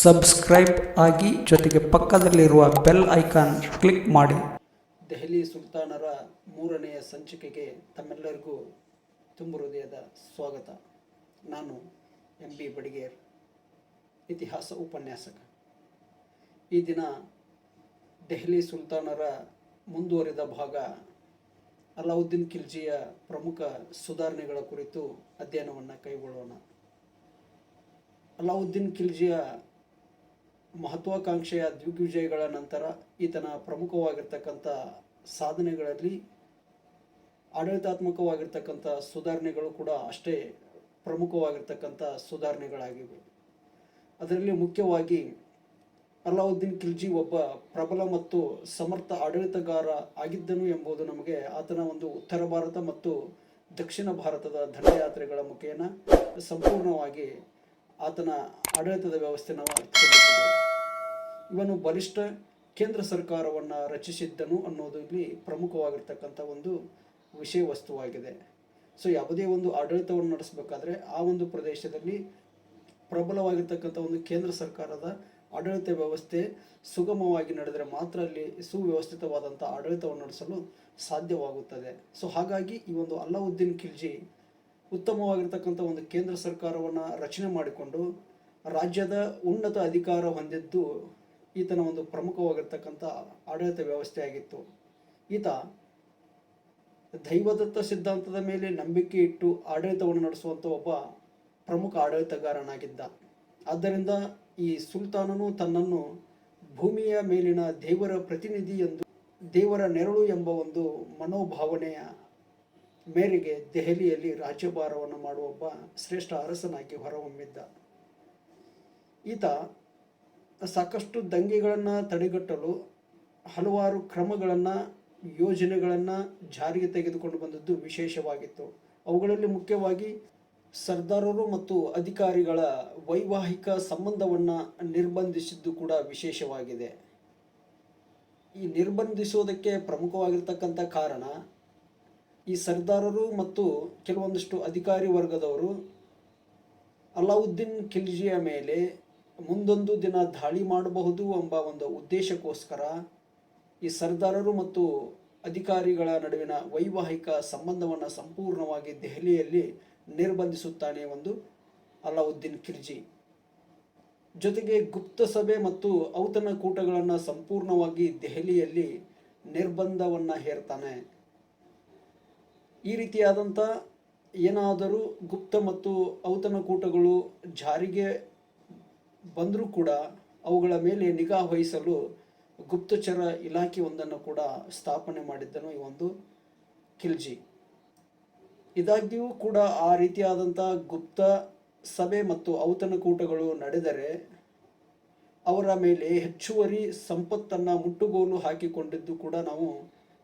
Subscribe ಆಗಿ ಜೊತೆಗೆ ಪಕ್ಕದಲ್ಲಿರುವ ಬೆಲ್ ಐಕಾನ್ ಕ್ಲಿಕ್ ಮಾಡಿ. ದೆಹಲಿ ಸುಲ್ತಾನರ 3ನೇ ಸಂಚಿಕೆಗೆ ತಮ್ಮೆಲ್ಲರಿಗೂ ತುಂಬು ಹೃದಯದ ಸ್ವಾಗತ. ನಾನು MB ಬಡಿಗೇರ್, ಇತಿಹಾಸ ಉಪನ್ಯಾಸಕ. ಈ ದಿನ ದೆಹಲಿ ಸುಲ್ತಾನರ ಮುಂದುವರಿದ ಭಾಗ ಅಲಾವುದ್ದೀನ್ ಖಿಲ್ಜಿಯ ಪ್ರಮುಖ ಸುಧಾರಣೆಗಳ ಕುರಿತು ಅಧ್ಯಯನವನ್ನು ಕೈಗೊಳ್ಳೋಣ. ಅಲಾವುದ್ದೀನ್ ಖಿಲ್ಜಿಯ ಮಹತ್ವಾಕಾಂಕ್ಷೆಯ ದಿಗ್ವಿಜಯಗಳ ನಂತರ ಈತನ ಪ್ರಮುಖವಾಗಿರ್ತಕ್ಕಂಥ ಸಾಧನೆಗಳಲ್ಲಿ ಆಡಳಿತಾತ್ಮಕವಾಗಿರ್ತಕ್ಕಂಥ ಸುಧಾರಣೆಗಳು ಕೂಡ ಅಷ್ಟೇ ಪ್ರಮುಖವಾಗಿರ್ತಕ್ಕಂಥ ಸುಧಾರಣೆಗಳಾಗಿವೆ. ಅದರಲ್ಲಿ ಮುಖ್ಯವಾಗಿ ಅಲಾವುದ್ದೀನ್ ಖಿಲ್ಜಿ ಒಬ್ಬ ಪ್ರಬಲ ಮತ್ತು ಸಮರ್ಥ ಆಡಳಿತಗಾರ ಆಗಿದ್ದನು ಎಂಬುದು ನಮಗೆ ಆತನ ಒಂದು ಉತ್ತರ ಭಾರತ ಮತ್ತು ದಕ್ಷಿಣ ಭಾರತದ ದಂಡಯಾತ್ರೆಗಳ ಮುಖೇನ ಸಂಪೂರ್ಣವಾಗಿ ಆತನ ಆಡಳಿತದ ವ್ಯವಸ್ಥೆ ನಾವು ಅರ್ಥಕೊಂಡಿದ್ದೇವೆ. ಇವನು ಬಲಿಷ್ಠ ಕೇಂದ್ರ ಸರ್ಕಾರವನ್ನು ರಚಿಸಿದ್ದನು ಅನ್ನೋದು ಇಲ್ಲಿ ಪ್ರಮುಖವಾಗಿರ್ತಕ್ಕಂಥ ಒಂದು ವಿಷಯ ವಸ್ತುವಾಗಿದೆ. ಸೊ ಯಾವುದೇ ಒಂದು ಆಡಳಿತವನ್ನು ನಡೆಸಬೇಕಾದ್ರೆ ಆ ಒಂದು ಪ್ರದೇಶದಲ್ಲಿ ಪ್ರಬಲವಾಗಿರ್ತಕ್ಕಂಥ ಒಂದು ಕೇಂದ್ರ ಸರ್ಕಾರದ ಆಡಳಿತ ವ್ಯವಸ್ಥೆ ಸುಗಮವಾಗಿ ನಡೆದರೆ ಮಾತ್ರ ಅಲ್ಲಿ ಸುವ್ಯವಸ್ಥಿತವಾದಂಥ ಆಡಳಿತವನ್ನು ನಡೆಸಲು ಸಾಧ್ಯವಾಗುತ್ತದೆ. ಸೊ ಹಾಗಾಗಿ ಈ ಒಂದು ಅಲಾವುದ್ದೀನ್ ಖಿಲ್ಜಿ ಉತ್ತಮವಾಗಿರ್ತಕ್ಕಂಥ ಒಂದು ಕೇಂದ್ರ ಸರ್ಕಾರವನ್ನು ರಚನೆ ಮಾಡಿಕೊಂಡು ರಾಜ್ಯದ ಉನ್ನತ ಅಧಿಕಾರ ಹೊಂದಿದ್ದು ಈತನ ಒಂದು ಪ್ರಮುಖವಾಗಿರ್ತಕ್ಕಂಥ ಆಡಳಿತ ವ್ಯವಸ್ಥೆ ಆಗಿತ್ತು. ಈತ ದೈವದತ್ತ ಸಿದ್ಧಾಂತದ ಮೇಲೆ ನಂಬಿಕೆ ಇಟ್ಟು ಆಡಳಿತವನ್ನು ನಡೆಸುವಂಥ ಒಬ್ಬ ಪ್ರಮುಖ ಆಡಳಿತಗಾರನಾಗಿದ್ದ. ಆದ್ದರಿಂದ ಈ ಸುಲ್ತಾನನು ತನ್ನನ್ನು ಭೂಮಿಯ ಮೇಲಿನ ದೇವರ ಪ್ರತಿನಿಧಿ ಎಂದು, ದೇವರ ನೆರಳು ಎಂಬ ಒಂದು ಮನೋಭಾವನೆಯ ಮೇರೆಗೆ ದೆಹಲಿಯಲ್ಲಿ ರಾಜ್ಯಭಾರವನ್ನು ಮಾಡುವ ಒಬ್ಬ ಶ್ರೇಷ್ಠ ಅರಸನಾಗಿ ಹೊರಹೊಮ್ಮಿದ್ದ. ಈತ ಸಾಕಷ್ಟು ದಂಗೆಗಳನ್ನು ತಡೆಗಟ್ಟಲು ಹಲವಾರು ಕ್ರಮಗಳನ್ನು, ಯೋಜನೆಗಳನ್ನು ಜಾರಿಗೆ ತೆಗೆದುಕೊಂಡು ಬಂದದ್ದು ವಿಶೇಷವಾಗಿತ್ತು. ಅವುಗಳಲ್ಲಿ ಮುಖ್ಯವಾಗಿ ಸರ್ದಾರರು ಮತ್ತು ಅಧಿಕಾರಿಗಳ ವೈವಾಹಿಕ ಸಂಬಂಧವನ್ನು ನಿರ್ಬಂಧಿಸಿದ್ದು ಕೂಡ ವಿಶೇಷವಾಗಿದೆ. ಈ ನಿರ್ಬಂಧಿಸುವುದಕ್ಕೆ ಪ್ರಮುಖವಾಗಿರ್ತಕ್ಕಂಥ ಕಾರಣ, ಈ ಸರ್ದಾರರು ಮತ್ತು ಕೆಲವೊಂದಿಷ್ಟು ಅಧಿಕಾರಿ ವರ್ಗದವರು ಅಲಾವುದ್ದೀನ್ ಖಿಲ್ಜಿಯ ಮೇಲೆ ಮುಂದೊಂದು ದಿನ ದಾಳಿ ಮಾಡಬಹುದು ಎಂಬ ಒಂದು ಉದ್ದೇಶಕ್ಕೋಸ್ಕರ ಈ ಸರ್ದಾರರು ಮತ್ತು ಅಧಿಕಾರಿಗಳ ನಡುವಿನ ವೈವಾಹಿಕ ಸಂಬಂಧವನ್ನು ಸಂಪೂರ್ಣವಾಗಿ ದೆಹಲಿಯಲ್ಲಿ ನಿರ್ಬಂಧಿಸುತ್ತಾನೆ ಒಂದು ಅಲಾವುದ್ದೀನ್ ಖಿಲ್ಜಿ. ಜೊತೆಗೆ ಗುಪ್ತ ಸಭೆ ಮತ್ತು ಔತಣಕೂಟಗಳನ್ನು ಸಂಪೂರ್ಣವಾಗಿ ದೆಹಲಿಯಲ್ಲಿ ನಿರ್ಬಂಧವನ್ನು ಹೇರ್ತಾನೆ. ಈ ರೀತಿಯಾದಂಥ ಏನಾದರೂ ಗುಪ್ತ ಮತ್ತು ಔತಣಕೂಟಗಳು ಜಾರಿಗೆ ಬಂದರೂ ಕೂಡ ಅವುಗಳ ಮೇಲೆ ನಿಗಾ ವಹಿಸಲು ಗುಪ್ತಚರ ಇಲಾಖೆ ಒಂದನ್ನು ಕೂಡ ಸ್ಥಾಪನೆ ಮಾಡಿದ್ದನು ಈ ಒಂದು ಖಿಲ್ಜಿ. ಇದಾಗ್ಯೂ ಕೂಡ ಆ ರೀತಿಯಾದಂಥ ಗುಪ್ತ ಸಭೆ ಮತ್ತು ಔತಣಕೂಟಗಳು ನಡೆದರೆ ಅವರ ಮೇಲೆ ಹೆಚ್ಚುವರಿ ಸಂಪತ್ತನ್ನು ಮುಟ್ಟುಗೋಲು ಹಾಕಿಕೊಂಡಿದ್ದು ಕೂಡ ನಾವು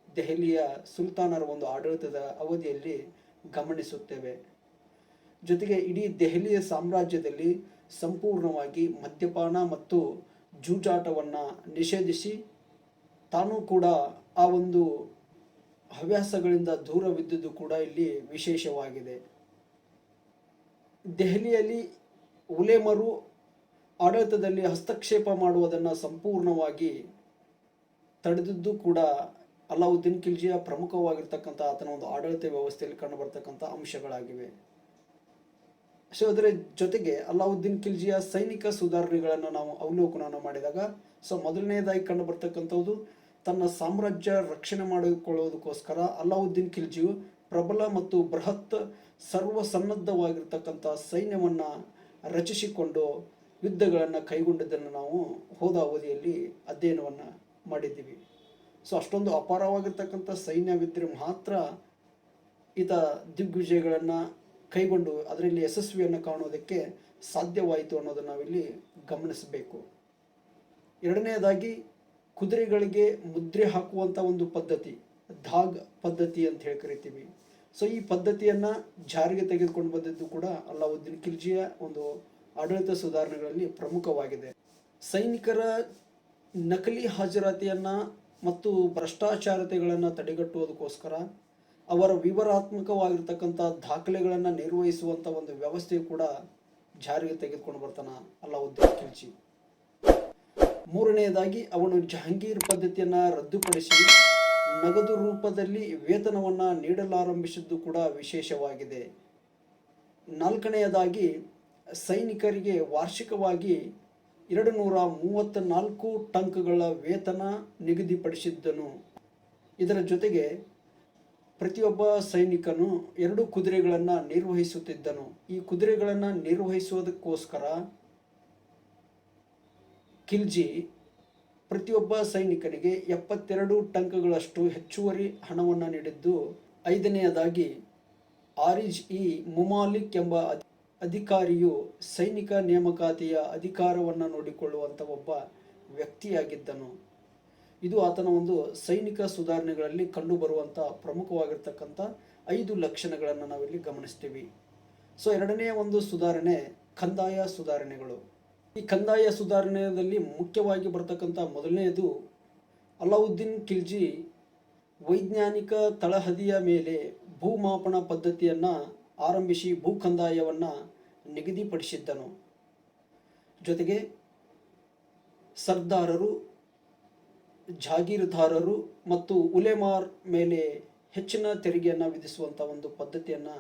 ದೆಹಲಿಯ ಸುಲ್ತಾನರ ಒಂದು ಆಡಳಿತದ ಅವಧಿಯಲ್ಲಿ ಗಮನಿಸುತ್ತೇವೆ. ಜೊತೆಗೆ ಇಡೀ ದೆಹಲಿಯ ಸಾಮ್ರಾಜ್ಯದಲ್ಲಿ ಸಂಪೂರ್ಣವಾಗಿ ಮದ್ಯಪಾನ ಮತ್ತು ಜೂಜಾಟವನ್ನು ನಿಷೇಧಿಸಿ ತಾನೂ ಕೂಡ ಆ ಒಂದು ಹವ್ಯಾಸಗಳಿಂದ ದೂರವಿದ್ದುದು ಕೂಡ ಇಲ್ಲಿ ವಿಶೇಷವಾಗಿದೆ. ದೆಹಲಿಯಲ್ಲಿ ಉಲೇಮರು ಆಡಳಿತದಲ್ಲಿ ಹಸ್ತಕ್ಷೇಪ ಮಾಡುವುದನ್ನು ಸಂಪೂರ್ಣವಾಗಿ ತಡೆದಿದ್ದು ಕೂಡ ಅಲಾವುದ್ದೀನ್ ಖಿಲ್ಜಿಯ ಪ್ರಮುಖವಾಗಿರ್ತಕ್ಕಂಥ ಆತನ ಒಂದು ಆಡಳಿತ ವ್ಯವಸ್ಥೆಯಲ್ಲಿ ಕಂಡುಬರ್ತಕ್ಕಂಥ ಅಂಶಗಳಾಗಿವೆ. ಸೊ ಅದರ ಜೊತೆಗೆ ಅಲಾವುದ್ದೀನ್ ಖಿಲ್ಜಿಯ ಸೈನಿಕ ಸುಧಾರಣೆಗಳನ್ನು ನಾವು ಅವಲೋಕನ ಮಾಡಿದಾಗ, ಸೊ ಮೊದಲನೇದಾಗಿ ಕಂಡುಬರ್ತಕ್ಕಂಥದ್ದು ತನ್ನ ಸಾಮ್ರಾಜ್ಯ ರಕ್ಷಣೆ ಮಾಡಿಕೊಳ್ಳುವುದಕ್ಕೋಸ್ಕರ ಅಲಾವುದ್ದೀನ್ ಖಿಲ್ಜಿಯು ಪ್ರಬಲ ಮತ್ತು ಬೃಹತ್ ಸರ್ವಸನ್ನದ್ಧವಾಗಿರ್ತಕ್ಕಂಥ ಸೈನ್ಯವನ್ನು ರಚಿಸಿಕೊಂಡು ಯುದ್ಧಗಳನ್ನು ಕೈಗೊಂಡಿದ್ದನ್ನು ನಾವು ಹೋದ ಅವಧಿಯಲ್ಲಿ ಅಧ್ಯಯನವನ್ನು ಮಾಡಿದ್ದೀವಿ. ಸೊ ಅಷ್ಟೊಂದು ಅಪಾರವಾಗಿರ್ತಕ್ಕಂಥ ಸೈನ್ಯವಿದ್ದರೆ ಮಾತ್ರ ಈತ ದಿಗ್ವಿಜಯಗಳನ್ನು ಕೈಗೊಂಡು ಅದರಲ್ಲಿ ಯಶಸ್ವಿಯನ್ನು ಕಾಣೋದಕ್ಕೆ ಸಾಧ್ಯವಾಯಿತು ಅನ್ನೋದನ್ನು ನಾವಿಲ್ಲಿ ಗಮನಿಸಬೇಕು. ಎರಡನೆಯದಾಗಿ ಕುದುರೆಗಳಿಗೆ ಮುದ್ರೆ ಹಾಕುವಂಥ ಒಂದು ಪದ್ಧತಿ, ಧಾಗ್ ಪದ್ಧತಿ ಅಂತ ಹೇಳಿ ಕರಿತೀವಿ. ಸೊ ಈ ಪದ್ಧತಿಯನ್ನು ಜಾರಿಗೆ ತೆಗೆದುಕೊಂಡು ಬಂದಿದ್ದು ಕೂಡ ಅಲಾವುದ್ದೀನ್ ಖಿಲ್ಜಿಯ ಒಂದು ಆಡಳಿತ ಸುಧಾರಣೆಗಳಲ್ಲಿ ಪ್ರಮುಖವಾಗಿದೆ. ಸೈನಿಕರ ನಕಲಿ ಹಾಜರಾತಿಯನ್ನು ಮತ್ತು ಭ್ರಷ್ಟಾಚಾರತೆಗಳನ್ನು ತಡೆಗಟ್ಟುವುದಕ್ಕೋಸ್ಕರ ಅವರ ವಿವರಾತ್ಮಕವಾಗಿರ್ತಕ್ಕಂಥ ದಾಖಲೆಗಳನ್ನು ನಿರ್ವಹಿಸುವಂಥ ಒಂದು ವ್ಯವಸ್ಥೆಯು ಕೂಡ ಜಾರಿಗೆ ತೆಗೆದುಕೊಂಡು ಬರ್ತಾನೆ ಅಲಾವುದ್ದೀನ್ ಖಿಲ್ಜಿ. ಮೂರನೆಯದಾಗಿ ಅವನು ಜಹಾಂಗೀರ್ ಪದ್ಧತಿಯನ್ನು ರದ್ದುಪಡಿಸಿ ನಗದು ರೂಪದಲ್ಲಿ ವೇತನವನ್ನು ನೀಡಲಾರಂಭಿಸಿದ್ದು ಕೂಡ ವಿಶೇಷವಾಗಿದೆ. ನಾಲ್ಕನೆಯದಾಗಿ ಸೈನಿಕರಿಗೆ ವಾರ್ಷಿಕವಾಗಿ 234 ಟಂಕ್ಗಳ ವೇತನ ನಿಗದಿಪಡಿಸಿದ್ದನು. ಇದರ ಜೊತೆಗೆ ಪ್ರತಿಯೊಬ್ಬ ಸೈನಿಕನು 2 ಕುದುರೆಗಳನ್ನು ನಿರ್ವಹಿಸುತ್ತಿದ್ದನು. ಈ ಕುದುರೆಗಳನ್ನು ನಿರ್ವಹಿಸುವುದಕ್ಕೋಸ್ಕರ ಖಿಲ್ಜಿ ಪ್ರತಿಯೊಬ್ಬ ಸೈನಿಕನಿಗೆ 72 ಟಂಕ್ಗಳಷ್ಟು ಹೆಚ್ಚುವರಿ ಹಣವನ್ನು ನೀಡಿದ್ದು. ಐದನೆಯದಾಗಿ ಆರಿಜ್ ಇ ಮುಮಾಲಿಕ್ ಎಂಬ ಅಧಿಕಾರಿಯು ಸೈನಿಕ ನೇಮಕಾತಿಯ ಅಧಿಕಾರವನ್ನು ನೋಡಿಕೊಳ್ಳುವಂಥ ಒಬ್ಬ ವ್ಯಕ್ತಿಯಾಗಿದ್ದನು. ಇದು ಆತನ ಒಂದು ಸೈನಿಕ ಸುಧಾರಣೆಗಳಲ್ಲಿ ಕಂಡುಬರುವಂಥ ಪ್ರಮುಖವಾಗಿರ್ತಕ್ಕಂಥ 5 ಲಕ್ಷಣಗಳನ್ನು ನಾವಿಲ್ಲಿ ಗಮನಿಸ್ತೀವಿ. ಸೊ ಎರಡನೆಯ ಒಂದು ಸುಧಾರಣೆ ಕಂದಾಯ ಸುಧಾರಣೆಗಳು. ಈ ಕಂದಾಯ ಸುಧಾರಣೆಯಲ್ಲಿ ಮುಖ್ಯವಾಗಿ ಬರ್ತಕ್ಕಂಥ ಮೊದಲನೆಯದು ಅಲಾವುದ್ದೀನ್ ಖಿಲ್ಜಿ ವೈಜ್ಞಾನಿಕ ತಳಹದಿಯ ಮೇಲೆ ಭೂಮಾಪನ ಪದ್ಧತಿಯನ್ನು ಆರಂಭಿಸಿ ಭೂ ಕಂದಾಯವನ್ನು ನಿಗದಿಪಡಿಸಿದ್ದನು. ಜೊತೆಗೆ ಸರ್ದಾರರು, ಜಾಗೀರ್ದಾರರು ಮತ್ತು ಉಲೇಮಾರ್ ಮೇಲೆ ಹೆಚ್ಚಿನ ತೆರಿಗೆಯನ್ನು ವಿಧಿಸುವಂಥ ಒಂದು ಪದ್ಧತಿಯನ್ನು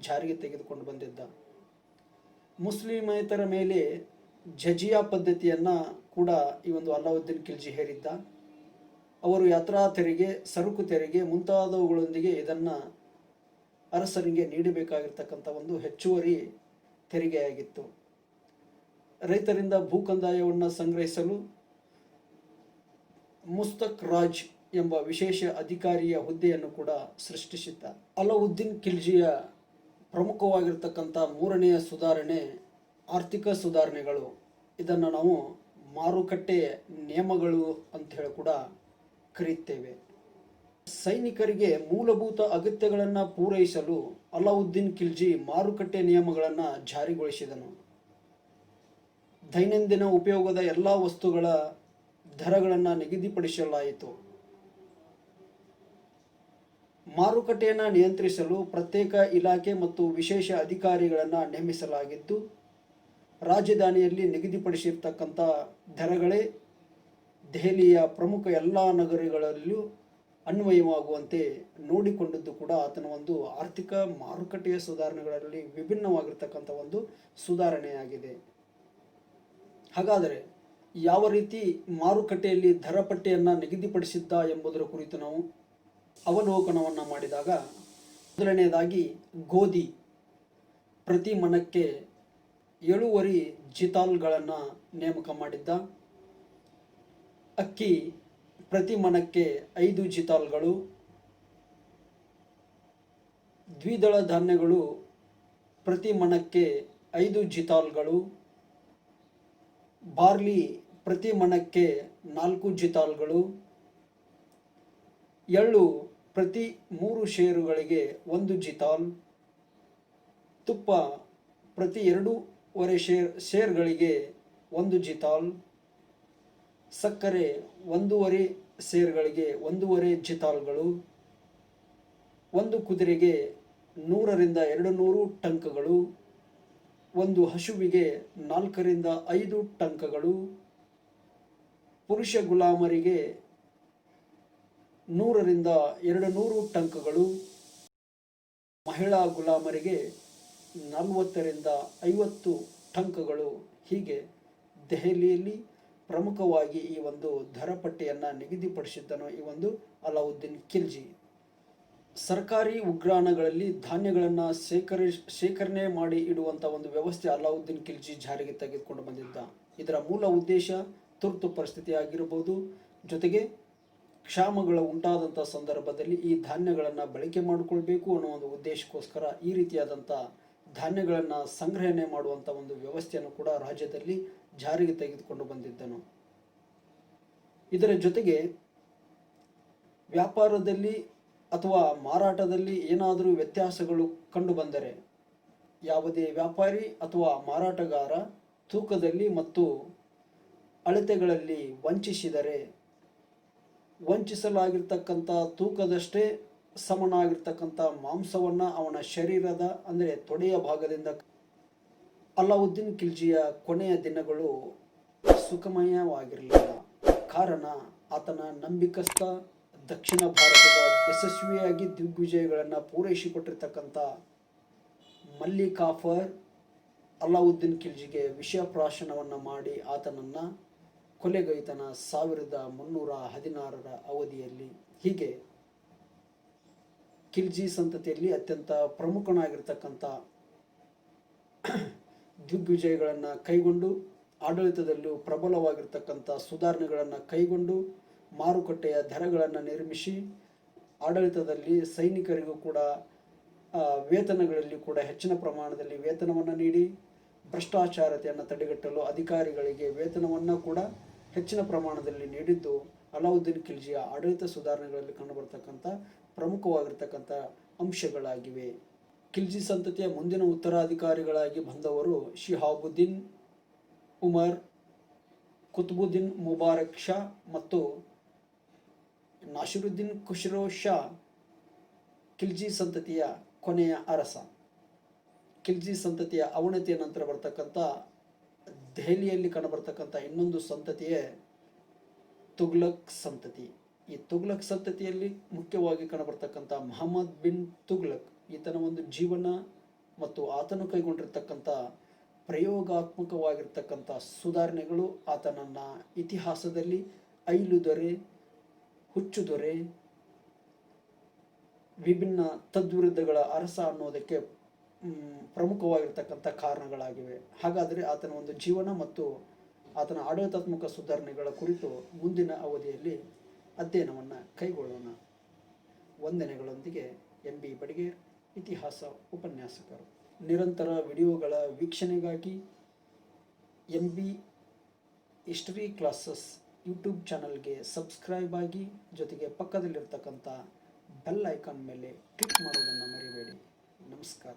ಜಾರಿಗೆ ತೆಗೆದುಕೊಂಡು ಬಂದಿದ್ದ. ಮುಸ್ಲಿಮೇತರ ಮೇಲೆ ಜಜಿಯಾ ಪದ್ಧತಿಯನ್ನು ಕೂಡ ಈ ಒಂದು ಅಲಾವುದ್ದೀನ್ ಖಿಲ್ಜಿ ಹೇರಿದ್ದ. ಅವರು ಯಾತ್ರಾ ತೆರಿಗೆ, ಸರಕು ತೆರಿಗೆ ಮುಂತಾದವುಗಳೊಂದಿಗೆ ಇದನ್ನು ಅರಸರಿಗೆ ನೀಡಬೇಕಾಗಿರ್ತಕ್ಕಂಥ ಒಂದು ಹೆಚ್ಚುವರಿ ತೆರಿಗೆಯಾಗಿತ್ತು. ರೈತರಿಂದ ಭೂ ಕಂದಾಯವನ್ನು ಸಂಗ್ರಹಿಸಲು ಮುಸ್ತಕ್ ರಾಜ್ ಎಂಬ ವಿಶೇಷ ಅಧಿಕಾರಿಯ ಹುದ್ದೆಯನ್ನು ಕೂಡ ಸೃಷ್ಟಿಸಿದ್ದ. ಅಲಾವುದ್ದೀನ್ ಖಿಲ್ಜಿಯ ಪ್ರಮುಖವಾಗಿರ್ತಕ್ಕಂಥ ಮೂರನೆಯ ಸುಧಾರಣೆ ಆರ್ಥಿಕ ಸುಧಾರಣೆಗಳು. ಇದನ್ನು ನಾವು ಮಾರುಕಟ್ಟೆ ನಿಯಮಗಳು ಅಂತ ಹೇಳಿ ಕೂಡ ಕರೆಯುತ್ತೇವೆ. ಸೈನಿಕರಿಗೆ ಮೂಲಭೂತ ಅಗತ್ಯಗಳನ್ನು ಪೂರೈಸಲು ಅಲಾವುದ್ದೀನ್ ಖಿಲ್ಜಿ ಮಾರುಕಟ್ಟೆ ನಿಯಮಗಳನ್ನು ಜಾರಿಗೊಳಿಸಿದನು. ದೈನಂದಿನ ಉಪಯೋಗದ ಎಲ್ಲ ವಸ್ತುಗಳ ದರಗಳನ್ನು ನಿಗದಿಪಡಿಸಲಾಯಿತು. ಮಾರುಕಟ್ಟೆಯನ್ನು ನಿಯಂತ್ರಿಸಲು ಪ್ರತ್ಯೇಕ ಇಲಾಖೆ ಮತ್ತು ವಿಶೇಷ ಅಧಿಕಾರಿಗಳನ್ನು ನೇಮಿಸಲಾಗಿದ್ದು, ರಾಜಧಾನಿಯಲ್ಲಿ ನಿಗದಿಪಡಿಸಿರ್ತಕ್ಕಂಥ ದರಗಳೇ ದೆಹಲಿಯ ಪ್ರಮುಖ ಎಲ್ಲ ನಗರಗಳಲ್ಲೂ ಅನ್ವಯವಾಗುವಂತೆ ನೋಡಿಕೊಂಡದ್ದು ಕೂಡ ಆತನ ಒಂದು ಆರ್ಥಿಕ ಮಾರುಕಟ್ಟೆಯ ಸುಧಾರಣೆಗಳಲ್ಲಿ ವಿಭಿನ್ನವಾಗಿರ್ತಕ್ಕಂಥ ಒಂದು ಸುಧಾರಣೆಯಾಗಿದೆ. ಹಾಗಾದರೆ ಯಾವ ರೀತಿ ಮಾರುಕಟ್ಟೆಯಲ್ಲಿ ದರ ಪಟ್ಟಿಯನ್ನು ನಿಗದಿಪಡಿಸಿದ್ದ ಎಂಬುದರ ಕುರಿತು ನಾವು ಅವಲೋಕನವನ್ನು ಮಾಡಿದಾಗ, ಮೊದಲನೆಯದಾಗಿ ಗೋಧಿ ಪ್ರತಿ ಮಣಕ್ಕೆ 7.5 ಜಿತಾಲ್ಗಳನ್ನು ನೇಮಕ ಮಾಡಿದ್ದ. ಅಕ್ಕಿ ಪ್ರತಿ ಮಣಕ್ಕೆ 5 ಜಿತಾಲ್ಗಳು. ದ್ವಿದಳ ಧಾನ್ಯಗಳು ಪ್ರತಿ ಮಣಕ್ಕೆ 5 ಜಿತಾಲ್ಗಳು. ಬಾರ್ಲಿ ಪ್ರತಿ ಮಣಕ್ಕೆ 4 ಜಿತಾಲ್ಗಳು. ಎಳ್ಳು ಪ್ರತಿ 3 ಶೇರುಗಳಿಗೆ 1 ಜಿತಾಲ್. ತುಪ್ಪ ಪ್ರತಿ 2.5 ಶೇರ್ಗಳಿಗೆ 1 ಜಿತಾಲ್. ಸಕ್ಕರೆ 1.5 ಶೇರ್ಗಳಿಗೆ 1.5 ಜಿತಾಲ್ಗಳು. ಒಂದು ಕುದುರೆಗೆ 100 ರಿಂದ 200 ಟಂಕ್ಗಳು. ಒಂದು ಹಸುವಿಗೆ 4 ರಿಂದ 5 ಟಂಕ್ಗಳು. ಪುರುಷ ಗುಲಾಮರಿಗೆ 100 ರಿಂದ 200 ಟಂಕ್ಗಳು. ಮಹಿಳಾ ಗುಲಾಮರಿಗೆ 40 ರಿಂದ 50 ಟಂಕ್ಗಳು. ಹೀಗೆ ದೆಹಲಿಯಲ್ಲಿ ಪ್ರಮುಖವಾಗಿ ಈ ಒಂದು ದರಪಟ್ಟಿಯನ್ನು ನಿಗದಿಪಡಿಸಿದ್ದನು ಈ ಒಂದು ಅಲಾವುದ್ದೀನ್ ಖಿಲ್ಜಿ. ಸರ್ಕಾರಿ ಉಗ್ರಾಣಗಳಲ್ಲಿ ಧಾನ್ಯಗಳನ್ನು ಶೇಖರಣೆ ಮಾಡಿ ಇಡುವಂಥ ಒಂದು ವ್ಯವಸ್ಥೆ ಅಲಾವುದ್ದೀನ್ ಖಿಲ್ಜಿ ಜಾರಿಗೆ ತೆಗೆದುಕೊಂಡು ಬಂದಿದ್ದ. ಇದರ ಮೂಲ ಉದ್ದೇಶ ತುರ್ತು ಪರಿಸ್ಥಿತಿ ಆಗಿರಬಹುದು, ಜೊತೆಗೆ ಕ್ಷಾಮಗಳು ಉಂಟಾದಂಥ ಸಂದರ್ಭದಲ್ಲಿ ಈ ಧಾನ್ಯಗಳನ್ನು ಬಳಕೆ ಮಾಡಿಕೊಳ್ಬೇಕು ಅನ್ನೋ ಒಂದು ಉದ್ದೇಶಕ್ಕೋಸ್ಕರ ಈ ರೀತಿಯಾದಂಥ ಧಾನ್ಯಗಳನ್ನು ಸಂಗ್ರಹಣೆ ಮಾಡುವಂಥ ಒಂದು ವ್ಯವಸ್ಥೆಯನ್ನು ಕೂಡ ರಾಜ್ಯದಲ್ಲಿ ಜಾರಿಗೆ ತೆಗೆದುಕೊಂಡು ಬಂದಿದ್ದನು. ಇದರ ಜೊತೆಗೆ ವ್ಯಾಪಾರದಲ್ಲಿ ಅಥವಾ ಮಾರಾಟದಲ್ಲಿ ಏನಾದರೂ ವ್ಯತ್ಯಾಸಗಳು ಕಂಡು ಬಂದರೆ, ಯಾವುದೇ ವ್ಯಾಪಾರಿ ಅಥವಾ ಮಾರಾಟಗಾರ ತೂಕದಲ್ಲಿ ಮತ್ತು ಅಳತೆಗಳಲ್ಲಿ ವಂಚಿಸಿದರೆ, ವಂಚಿಸಲಾಗಿರ್ತಕ್ಕಂಥ ತೂಕದಷ್ಟೇ ಸಮನಾಗಿರ್ತಕ್ಕಂಥ ಮಾಂಸವನ್ನು ಅವನ ಶರೀರದ ಅಂದರೆ ತೊಡೆಯ ಭಾಗದಿಂದ ಅಲಾವುದ್ದೀನ್ ಖಿಲ್ಜಿಯ ಕೊನೆಯ ದಿನಗಳು ಸುಖಮಯವಾಗಿರಲಿಲ್ಲ. ಕಾರಣ ಆತನ ನಂಬಿಕಸ್ಥ ದಕ್ಷಿಣ ಭಾರತದ ಯಶಸ್ವಿಯಾಗಿ ದಿಗ್ವಿಜಯಗಳನ್ನು ಪೂರೈಸಿಕೊಟ್ಟಿರ್ತಕ್ಕಂಥ ಮಲ್ಲಿಕಾಫರ್ ಅಲಾವುದ್ದೀನ್ ಖಿಲ್ಜಿಗೆ ವಿಷಪ್ರಾಶನವನ್ನು ಮಾಡಿ ಆತನನ್ನು ಕೊಲೆಗೈತನ 1316 ಅವಧಿಯಲ್ಲಿ. ಹೀಗೆ ಖಿಲ್ಜಿ ಸಂತತಿಯಲ್ಲಿ ಅತ್ಯಂತ ಪ್ರಮುಖನಾಗಿರ್ತಕ್ಕಂಥ ದಿಗ್ವಿಜಯಗಳನ್ನು ಕೈಗೊಂಡು ಆಡಳಿತದಲ್ಲೂ ಪ್ರಬಲವಾಗಿರ್ತಕ್ಕಂಥ ಸುಧಾರಣೆಗಳನ್ನು ಕೈಗೊಂಡು ಮಾರುಕಟ್ಟೆಯ ದರಗಳನ್ನು ನಿರ್ಮಿಸಿ ಆಡಳಿತದಲ್ಲಿ ಸೈನಿಕರಿಗೂ ಕೂಡ ವೇತನಗಳಲ್ಲಿ ಕೂಡ ಹೆಚ್ಚಿನ ಪ್ರಮಾಣದಲ್ಲಿ ವೇತನವನ್ನು ನೀಡಿ ಭ್ರಷ್ಟಾಚಾರತೆಯನ್ನು ತಡೆಗಟ್ಟಲು ಅಧಿಕಾರಿಗಳಿಗೆ ವೇತನವನ್ನು ಕೂಡ ಹೆಚ್ಚಿನ ಪ್ರಮಾಣದಲ್ಲಿ ನೀಡಿದ್ದು ಅಲಾವುದ್ದೀನ್ ಖಿಲ್ಜಿಯ ಆಡಳಿತ ಸುಧಾರಣೆಗಳಲ್ಲಿ ಕಂಡುಬರ್ತಕ್ಕಂಥ ಪ್ರಮುಖವಾಗಿರ್ತಕ್ಕಂಥ ಅಂಶಗಳಾಗಿವೆ. ಖಿಲ್ಜಿ ಸಂತತಿಯ ಮುಂದಿನ ಉತ್ತರಾಧಿಕಾರಿಗಳಾಗಿ ಬಂದವರು ಶಿಹಾಬುದ್ದೀನ್ ಉಮರ್, ಕುತುಬುದ್ದೀನ್ ಮುಬಾರಕ್ ಶಾ ಮತ್ತು ನಾಸಿರುದ್ದೀನ್ ಖುಸ್ರೋ ಶಾ. ಖಿಲ್ಜಿ ಸಂತತಿಯ ಕೊನೆಯ ಅರಸ. ಖಿಲ್ಜಿ ಸಂತತಿಯ ಅವನತಿಯ ನಂತರ ಬರ್ತಕ್ಕಂಥ ದೆಹಲಿಯಲ್ಲಿ ಕಂಡುಬರ್ತಕ್ಕಂಥ ಇನ್ನೊಂದು ಸಂತತಿಯೇ ತುಘಲಕ್ ಸಂತತಿ. ಈ ತುಘಲಕ್ ಸಂತತಿಯಲ್ಲಿ ಮುಖ್ಯವಾಗಿ ಕಂಡುಬರ್ತಕ್ಕಂಥ ಮಹಮ್ಮದ್ ಬಿನ್ ತುಘಲಕ್, ಈತನ ಒಂದು ಜೀವನ ಮತ್ತು ಆತನು ಕೈಗೊಂಡಿರ್ತಕ್ಕಂಥ ಪ್ರಯೋಗಾತ್ಮಕವಾಗಿರ್ತಕ್ಕಂಥ ಸುಧಾರಣೆಗಳು ಆತನನ್ನು ಇತಿಹಾಸದಲ್ಲಿ ಐಲು ದೊರೆ, ಹುಚ್ಚು ದೊರೆ, ವಿಭಿನ್ನ ತದ್ವಿರುದ್ಧಗಳ ಅರಸ ಅನ್ನೋದಕ್ಕೆ ಪ್ರಮುಖವಾಗಿರ್ತಕ್ಕಂಥ ಕಾರಣಗಳಾಗಿವೆ. ಹಾಗಾದರೆ ಆತನ ಒಂದು ಜೀವನ ಮತ್ತು ಆತನ ಆಡಳಿತಾತ್ಮಕ ಸುಧಾರಣೆಗಳ ಕುರಿತು ಮುಂದಿನ ಅವಧಿಯಲ್ಲಿ ಅಧ್ಯಯನವನ್ನು ಕೈಗೊಳ್ಳೋಣ. ವಂದನೆಗಳೊಂದಿಗೆ MB ಬಡಿಗೇರ್, ಇತಿಹಾಸ ಉಪನ್ಯಾಸಕರು. ನಿರಂತರ ವಿಡಿಯೋಗಳ ವೀಕ್ಷಣೆಗಾಗಿ MB ಹಿಸ್ಟರಿ ಕ್ಲಾಸಸ್ ಯೂಟ್ಯೂಬ್ ಚಾನಲ್ಗೆ ಸಬ್ಸ್ಕ್ರೈಬ್ ಆಗಿ, ಜೊತೆಗೆ ಪಕ್ಕದಲ್ಲಿರ್ತಕ್ಕಂಥ ಬೆಲ್ ಐಕಾನ್ ಮೇಲೆ ಕ್ಲಿಕ್ ಮಾಡೋದನ್ನು ಮರಿಬೇಡಿ. ನಮಸ್ಕಾರ.